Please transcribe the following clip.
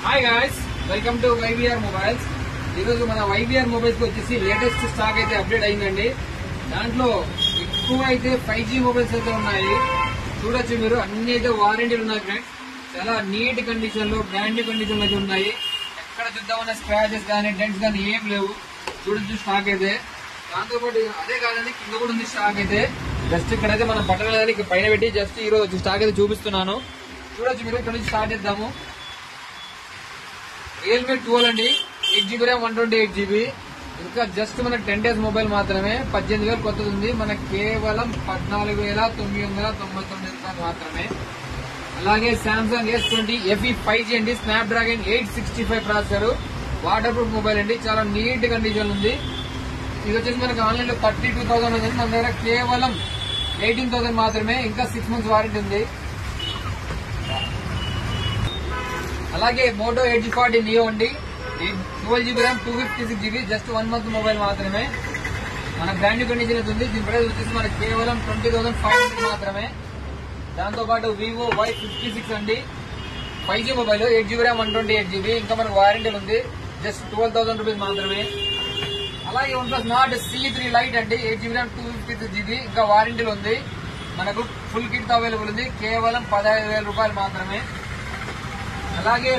Hi guys, welcome to YVR mobiles. ఈరోజు మన YVR mobiles కి వచ్చేసి లేటెస్ట్ స్టాక్ అయితే అప్డేట్ అయిందండి. దాంట్లో ఎక్కువ అయితే 5G మొబైల్స్ అయితే ఉన్నాయి. చూడొచ్చు మీరు, అన్ని అయితే వారంటీలు ఉన్నాయి ఫ్రెండ్స్. చాలా నీట్ కండిషన్ లో, బ్రాండ్ న్యూ కండిషన్ లో అయితే ఉన్నాయి. ఎక్కడ చూద్దామన్న స్క్రాచెస్ కానీ డెంట్స్ కానీ ఏం లేవు. చూడొచ్చు స్టాక్ అయితే. దాంతో పాటు అదే కాదండి, కింద కూడా ఉంది స్టాక్ అయితే. జస్ట్ ఇక్కడైతే మనం బట్టలు కానీ పైన పెట్టి జస్ట్ ఈ రోజు స్టాక్ అయితే చూపిస్తున్నాను. చూడొచ్చు మీరు, ఇక్కడ నుంచి స్టార్ట్ చేద్దాము. రియల్మీ 12 అండి, 8GB ర్యామ్, 128GB. ఇంకా జస్ట్ మనకి 10 days మొబైల్ మాత్రమే. 18,000 కొత్తది ఉంది. మనకి కేవలం 14,999 రూపాయలు మాత్రమే. అలాగే సామ్సంగ్ S20 FE 5G అండి, Snapdragon 865 processor, water proof mobile అండి. చాలా నీట్ కండిషన్ ఉంది. ఇది వచ్చేసి మనకి ఆన్లైన్ లో 32,000 ఉంది. మన దగ్గర కేవలం 18,000 మాత్రమే. ఇంకా 6 months వారంటీ ఉంది. అలాగే మోటో Edge 40 నియో అండి, 12GB RAM, 256GB, just 1 month mobile మాత్రమే. మన బ్రాండ్ న్యూ కండిషన్ ఉంది. దీని ప్రైస్ వచ్చేసి మనకి కేవలం 20,500 మాత్రమే. దాంతో పాటు వివో Y56 అండి, 5G mobile, 8GB RAM, 128GB. ఇంకా మనకు వారంటీ ఉంది. జస్ట్ 12,000 రూపీస్ మాత్రమే. అలాగే OnePlus Nord C3 Lite అండి, 8GB ర్యామ్, 256GB. ఇంకా వారంటీలు ఉంది. మనకు ఫుల్ కిట్ అవైలబుల్ ఉంది. కేవలం 15,000 రూపాయలు మాత్రమే. అలాగే